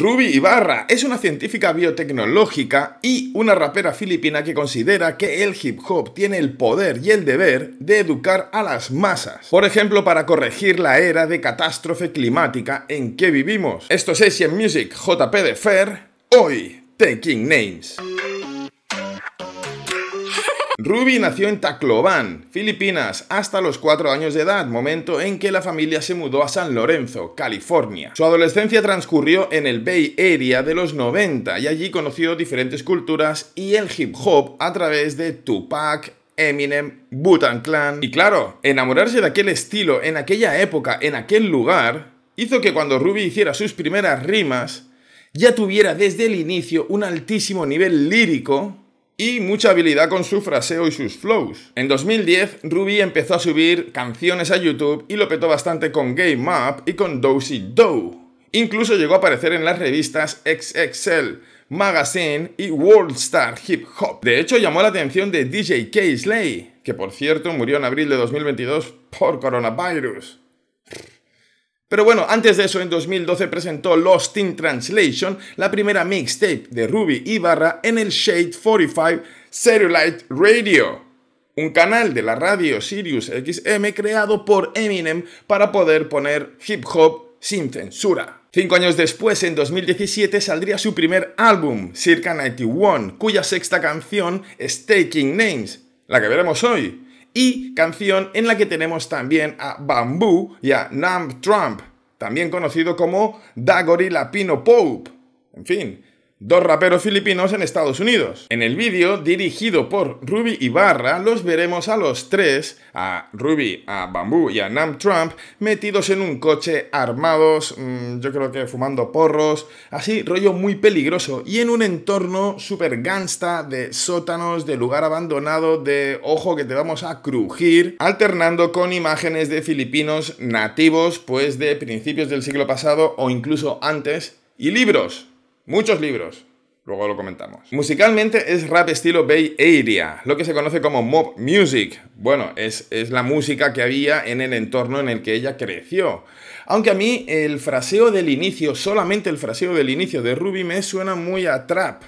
Ruby Ibarra es una científica biotecnológica y una rapera filipina que considera que el hip hop tiene el poder y el deber de educar a las masas. Por ejemplo, para corregir la era de catástrofe climática en que vivimos. Esto es Asian Music, JP de Fer, hoy Taking Names. Ruby nació en Tacloban, Filipinas, hasta los 4 años de edad, momento en que la familia se mudó a San Lorenzo, California. Su adolescencia transcurrió en el Bay Area de los 90 y allí conoció diferentes culturas y el hip hop a través de Tupac, Eminem, Wu-Tang Clan. Y claro, enamorarse de aquel estilo en aquella época, en aquel lugar, hizo que cuando Ruby hiciera sus primeras rimas, ya tuviera desde el inicio un altísimo nivel lírico y mucha habilidad con su fraseo y sus flows. En 2010, Ruby empezó a subir canciones a YouTube y lo petó bastante con Game Up y con Dozy Do. Incluso llegó a aparecer en las revistas XXL Magazine y World Star Hip Hop. De hecho, llamó la atención de DJ K-Slay, que por cierto murió en abril de 2022 por coronavirus. Pero bueno, antes de eso, en 2012 presentó Lost in Translation, la primera mixtape de Ruby Ibarra en el Shade 45 Satellite Radio, un canal de la radio Sirius XM creado por Eminem para poder poner hip hop sin censura. 5 años después, en 2017, saldría su primer álbum, Circa 91, cuya sexta canción es Taking Names, la que veremos hoy. Y canción en la que tenemos también a Bamboo y a Nam Trump, también conocido como Da Gorilla Pino Pope. En fin, 2 raperos filipinos en Estados Unidos. En el vídeo, dirigido por Ruby Ibarra, los veremos a los 3, a Ruby, a Bamboo y a Nam Trump, metidos en un coche, armados, yo creo que fumando porros, así, rollo muy peligroso, y en un entorno súper gangsta de sótanos, de lugar abandonado, de ojo que te vamos a crujir, alternando con imágenes de filipinos nativos, pues de principios del siglo pasado o incluso antes, y libros. Muchos libros, luego lo comentamos. Musicalmente es rap estilo Bay Area, lo que se conoce como mob music. Bueno, es la música que había en el entorno en el que ella creció. Aunque a mí el fraseo del inicio, solamente el fraseo del inicio de Ruby me suena muy a trap.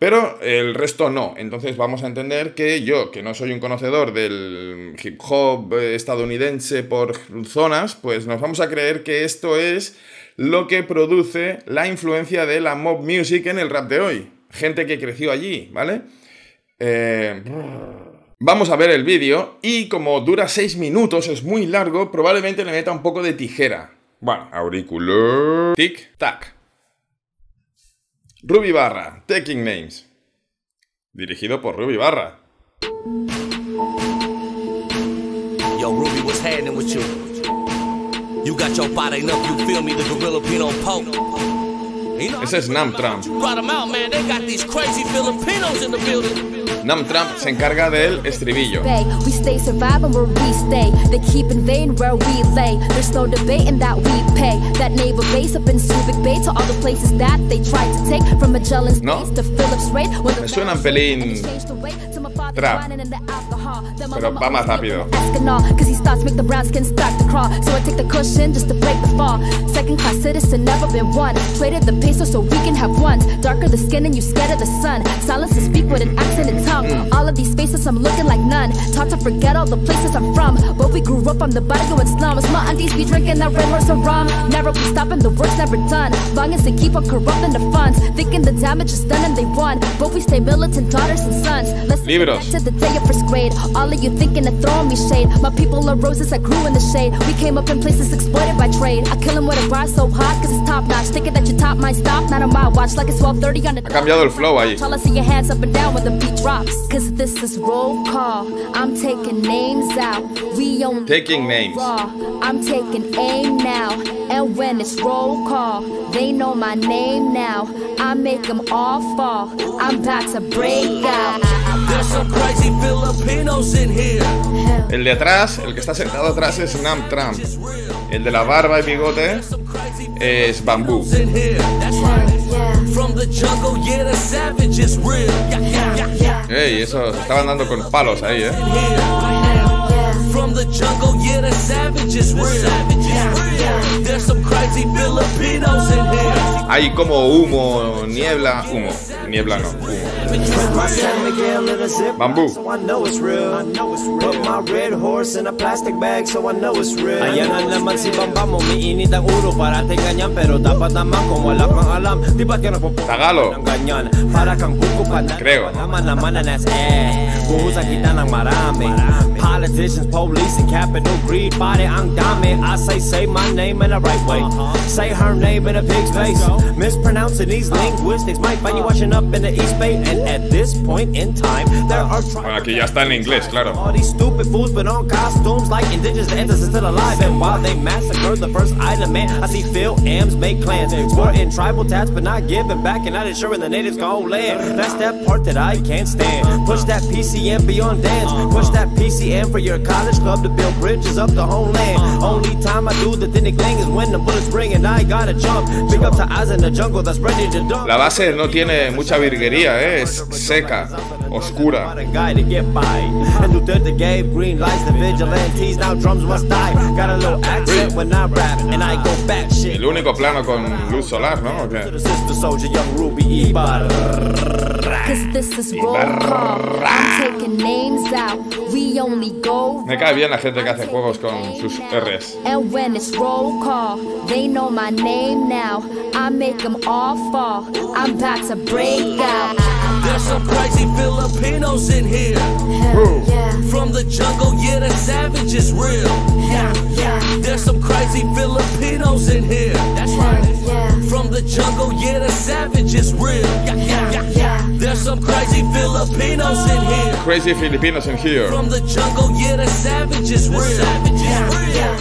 Pero el resto no, entonces vamos a entender que yo, que no soy un conocedor del hip hop estadounidense por zonas, pues nos vamos a creer que esto es lo que produce la influencia de la mob music en el rap de hoy. Gente que creció allí, ¿vale? Vamos a ver el vídeo y como dura 6 minutos, es muy largo, probablemente le meta un poco de tijera. Bueno, auricular... Tic-tac. Ruby Ibarra, Taking Names. Dirigido por Ruby Ibarra. Yo, Ruby, what's happening with you? You got your body enough, you feel me, the Gorilla Pino Pope. Ese es Nam Trump. Nam Trump se encarga del estribillo. No, me suena un pelín trap, pero va más rápido. So we can have ones darker the skin and you scared of the sun. Silence to speak with an accent and tongue. All of these spaces I'm looking like none. Taught to forget all the places I'm from. But we grew up on the barrio and slums. My aunties be drinking that red horse of rum. Never be stopping, the work's never done. Long as they keep on corrupting the funds. Thinking the damage is done and they won. But we stay militant daughters and sons. Let's Libros. To the day of first grade. All of you thinking of throwing me shade. My people are roses that grew in the shade. We came up in places exploited by trade. I kill them with a bar so hot cause it's top notch. Thinking that you top my stop. Not on my watch like it's 12:30 on the. Ha cambiado el flow ahí. Tell us see your hands up and down when the beat drops. Cause this is roll call. I'm taking names out. We only Taking names. raw. I'm taking aim now. And when it's roll call, they know my name now. I make them all fall. I'm about to break out. There's some crazy Filipinos in here. El de atrás, el que está sentado atrás es Nam Trump. El de la barba y bigote es Bamboo. Ey, eso, se estaban dando con palos ahí, From the jungle, yeah, the savage is real. There's some crazy Filipinos in here. Hay como humo, niebla, humo. Niebla no, humo. Bambú. Ayan ang laman si Bambam, umiinit ang ulo para tingnan pero dapat naman kung wala kang alam, di ba't ka Tagalo. ng ganyan? Para kang buko pa na Creo. naman na nas buhusan kita ng marami. Politicians, police, and capital greed, body ang dami. I say my name in the right way. Say her name in a pig's face. Mispronouncing these linguistics might find you washing up in the East Bay. And at this point in time, there are Bueno, aquí ya está en inglés, claro. all these stupid fools put on costumes like indigenous entities still alive. And while they massacre the first island man, I see Phil M's make clans, sporting tribal tats but not giving back and not ensuring the natives go land. That's that part that I can't stand. Push that PCM beyond dance. Push that PCM for your college club to build bridges up the homeland. Only time I do the thinning thing is when the bullets ring and I gotta jump. Big up to eyes in the jungle that's ready to dump. La base no tiene mucha virguería, es seca, oscura. Guy to get by. And Duterte gave green lights to vigilantes. Now drums must die. Got a little accent when I rap and I go back shit. El único plano con luz solar, ¿no? ¿O qué? To the sister soldier, young Ruby Ibarra. Cause this is roll call. I'm taking names out. We only go. Me cae bien la gente que hace juegos con sus R's. And when it's roll call, they know my name now. I make them all fall. I'm about to break out. There's some crazy Filipinos in here. Hell yeah. From the jungle, yeah, the savage is real. Yeah, yeah. There's some crazy Filipinos in here. That's right. Yeah. From the jungle, yeah, the savage is real. Yeah. There's some crazy Filipinos in here. Crazy Filipinos in here. From the jungle, yeah, the savage is real.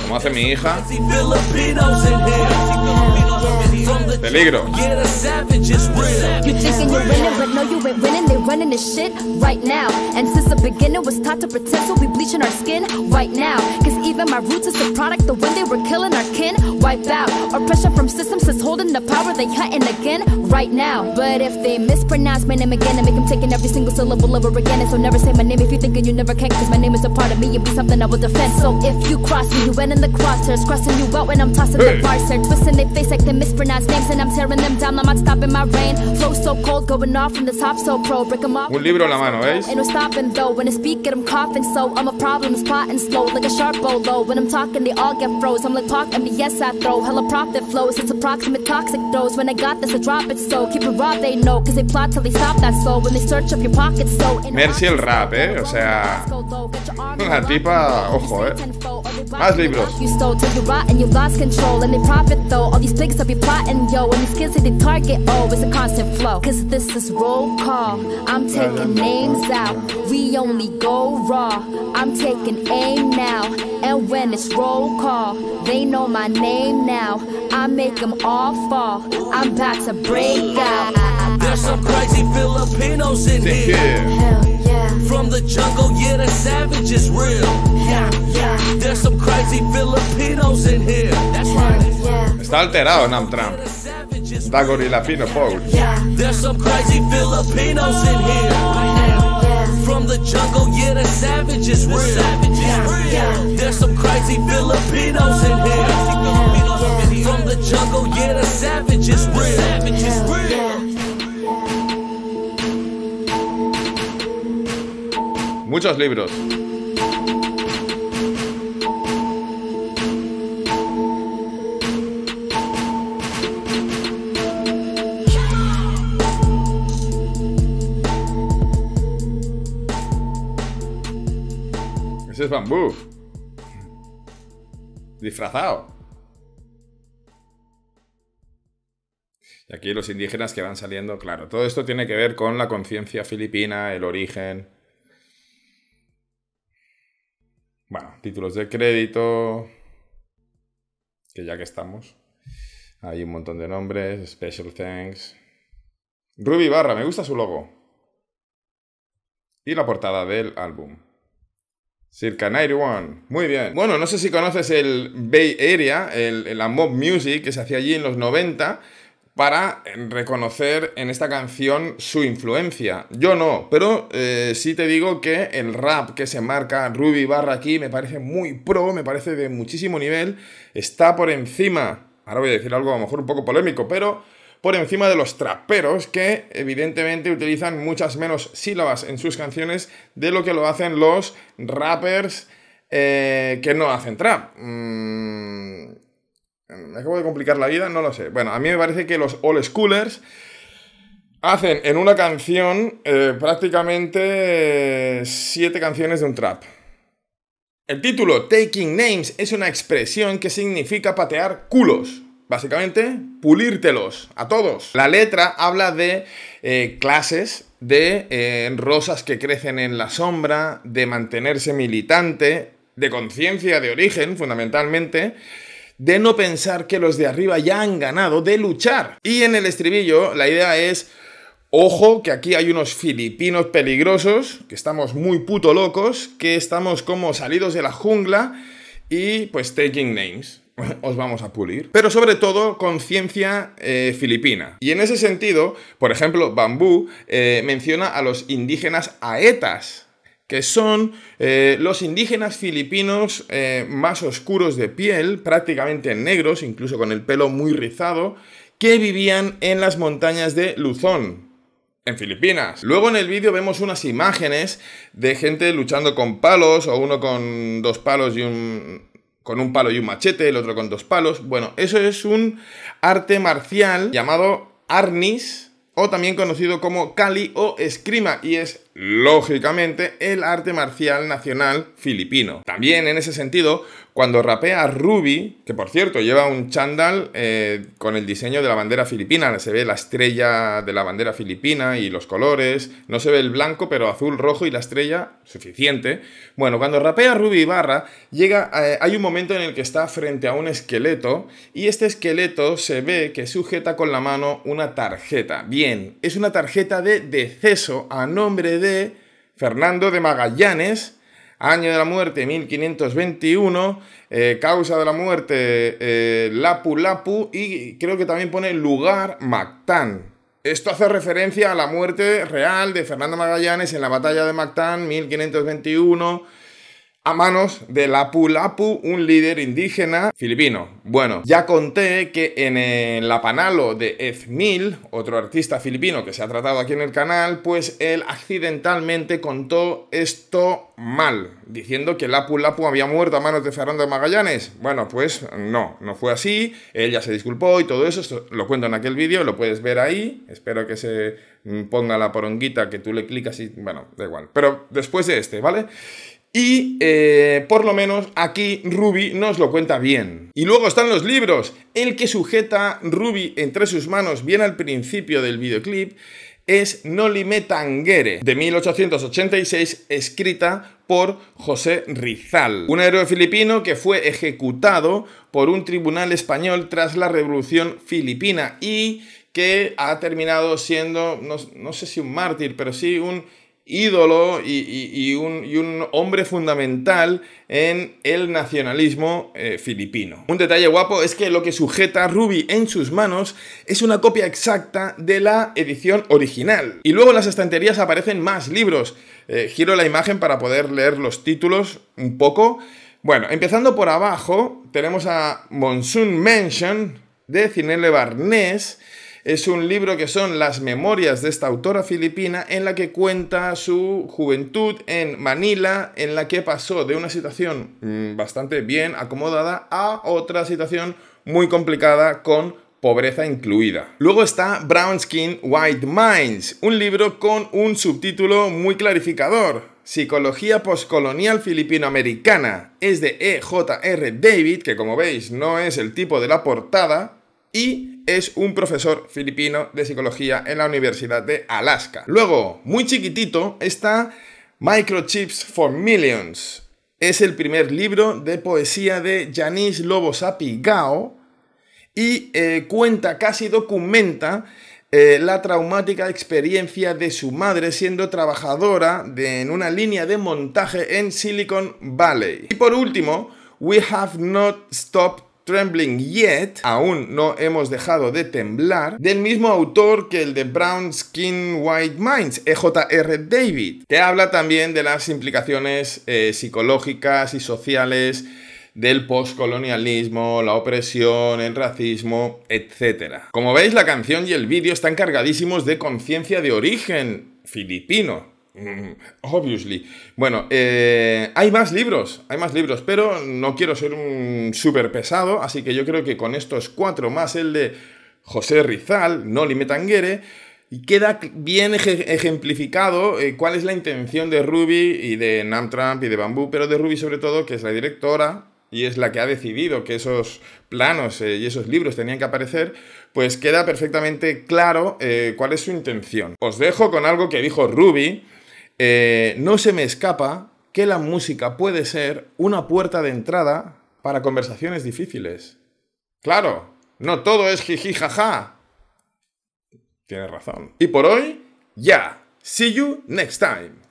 Como hace mi hija. Crazy Filipinos in here. From the Peligro. jungle, yeah, the savage is real. You thinking you're winning, but no, you ain't winning. They running this shit right now. And since the beginning was taught to pretend, so we bleaching our skin right now. Cause even my roots is the product of when they were killing our kin. Wipe out. Oppression from systems that's holding the power, they hunting again right now. But if they mispronounce my name again and make them taking every single syllable over again, and so never say my name if you thinking you never can, cause my name is a part of me and be something I will defend. So if you cross me, you went in the crosshairs, crossing you out when I'm tossing the bars here, twisting their face like they mispronounce names and I'm tearing them down. I'm not stopping my rain. Flow so cold, going off from the top, so pro. Break them off. Un libro en la mano, ¿veis? Ain't no stopping though. When I speak, get them coughing. So I'm a problem, it's plotting slow, like a sharp bolo. When I'm talking, they all get froze. I'm like Pac, MBS I throw. Hella profit flows, it's approximate toxic dose. When I got this, I drop it so. Keep it raw, they know. Cause they plot till they stop that slow. When they search up your pockets, so. Mercy el rap, o sea, una tipa, ojo, Más libros. You stole till you rot and you lost control. And they profit though. All these pigs that be plotting, yo. And these kids say they target, oh, it's a constant flow. Cause this is roll call. I'm taking names out. We only go raw. I'm taking aim now. And when it's roll call, they know my name now. I make them all fall. I'm about to break out. There's some crazy Filipinos in here. Hell yeah. From the jungle, yeah, the savage is real. Yeah. There's some crazy Filipinos in here. That's right. Yeah. Está alterado Nam Trump. The savage is Da gorila fino, Paul. Yeah. There's some crazy Filipinos in here. From the jungle, yeah, the savage is real. There's some crazy Filipinos in here. From the jungle, yeah, the savage is real. Muchos libros. Ese es Bambú. Disfrazado. Y aquí los indígenas que van saliendo, claro. Todo esto tiene que ver con la conciencia filipina, el origen. Bueno, títulos de crédito. Que ya que estamos. Hay un montón de nombres. Special thanks. Ruby Ibarra, me gusta su logo. Y la portada del álbum. Circa 91. Muy bien. Bueno, no sé si conoces el Bay Area, la mob music que se hacía allí en los 90. para reconocer en esta canción su influencia. Yo no, pero sí te digo que el rap que se marca Ruby Ibarra aquí me parece muy pro, me parece de muchísimo nivel, está por encima, ahora voy a decir algo a lo mejor un poco polémico, pero por encima de los traperos que evidentemente utilizan muchas menos sílabas en sus canciones de lo que lo hacen los rappers que no hacen trap. ¿Me acabo de complicar la vida? No lo sé. Bueno, a mí me parece que los old schoolers hacen en una canción prácticamente 7 canciones de un trap. El título, Taking Names, es una expresión que significa patear culos. Básicamente, pulírtelos a todos. La letra habla de clases, de rosas que crecen en la sombra, de mantenerse militante, de conciencia de origen, fundamentalmente, de no pensar que los de arriba ya han ganado, de luchar. Y en el estribillo la idea es, ojo, que aquí hay unos filipinos peligrosos, que estamos muy puto locos, que estamos como salidos de la jungla y pues taking names. Os vamos a pulir. Pero sobre todo, conciencia filipina. Y en ese sentido, por ejemplo, Bambú menciona a los indígenas aetas, que son los indígenas filipinos más oscuros de piel, prácticamente negros, incluso con el pelo muy rizado, que vivían en las montañas de Luzón, en Filipinas. Luego en el vídeo vemos unas imágenes de gente luchando con palos, o uno con 2 palos y con un palo y un machete, el otro con 2 palos. Bueno, eso es un arte marcial llamado arnis, o también conocido como Kali o eskrima, y es, lógicamente, el arte marcial nacional filipino. También, en ese sentido, cuando rapea Ruby, que por cierto lleva un chándal con el diseño de la bandera filipina, se ve la estrella de la bandera filipina y los colores, no se ve el blanco, pero azul, rojo y la estrella, suficiente. Bueno, cuando rapea Ruby Ibarra, hay un momento en el que está frente a un esqueleto, y este esqueleto se ve que sujeta con la mano una tarjeta. Bien, es una tarjeta de deceso a nombre de Fernando de Magallanes, año de la muerte 1521, causa de la muerte Lapu-Lapu, y creo que también pone lugar Mactán. Esto hace referencia a la muerte real de Fernando Magallanes en la batalla de Mactán 1521 a manos de Lapu-Lapu, un líder indígena filipino. Bueno, ya conté que en el Lapanalo de Ezmil, otro artista filipino que se ha tratado aquí en el canal, pues él accidentalmente contó esto mal, diciendo que Lapu-Lapu había muerto a manos de Fernando de Magallanes. Bueno, pues no fue así, él ya se disculpó y todo eso, esto lo cuento en aquel vídeo, lo puedes ver ahí, espero que se ponga la poronguita, que tú le clicas y, bueno, da igual. Pero después de este, ¿vale? Y por lo menos aquí Ruby nos lo cuenta bien. Y luego están los libros. El que sujeta Ruby entre sus manos bien al principio del videoclip es Nolime Tangere, de 1886, escrita por José Rizal, un héroe filipino que fue ejecutado por un tribunal español tras la Revolución Filipina y que ha terminado siendo, no sé si un mártir, pero sí un ídolo y un hombre fundamental en el nacionalismo filipino. Un detalle guapo es que lo que sujeta Ruby en sus manos es una copia exacta de la edición original. Y luego en las estanterías aparecen más libros. Giro la imagen para poder leer los títulos un poco. Bueno, empezando por abajo, tenemos a Monsoon Mansion, de Cinele Barnés. Es un libro que son las memorias de esta autora filipina, en la que cuenta su juventud en Manila, en la que pasó de una situación bastante bien acomodada a otra situación muy complicada con pobreza incluida. Luego está Brown Skin, White Minds, un libro con un subtítulo muy clarificador: Psicología postcolonial filipino-americana. Es de E.J.R. David, que como veis no es el tipo de la portada, y es un profesor filipino de psicología en la Universidad de Alaska. Luego, muy chiquitito, está Microchips for Millions. Es el primer libro de poesía de Yanis Lobo Sapigao y cuenta, casi documenta, la traumática experiencia de su madre siendo trabajadora en una línea de montaje en Silicon Valley. Y por último, We Have Not Stopped Trembling Yet, aún no hemos dejado de temblar, del mismo autor que el de Brown Skin White Minds, E.J.R. David, que habla también de las implicaciones psicológicas y sociales del postcolonialismo, la opresión, el racismo, etc. Como veis, la canción y el vídeo están cargadísimos de conciencia de origen filipino. Obviously. Bueno, hay más libros, pero no quiero ser un súper pesado, así que yo creo que con estos 4 más el de José Rizal, Noli Me Tangere, y queda bien ejemplificado cuál es la intención de Ruby y de Nam Trump y de Bamboo, pero de Ruby sobre todo, que es la directora y es la que ha decidido que esos planos y esos libros tenían que aparecer, pues queda perfectamente claro cuál es su intención. Os dejo con algo que dijo Ruby. No se me escapa que la música puede ser una puerta de entrada para conversaciones difíciles. Claro, no todo es jiji jaja. Tienes razón. Y por hoy, ya. See you next time.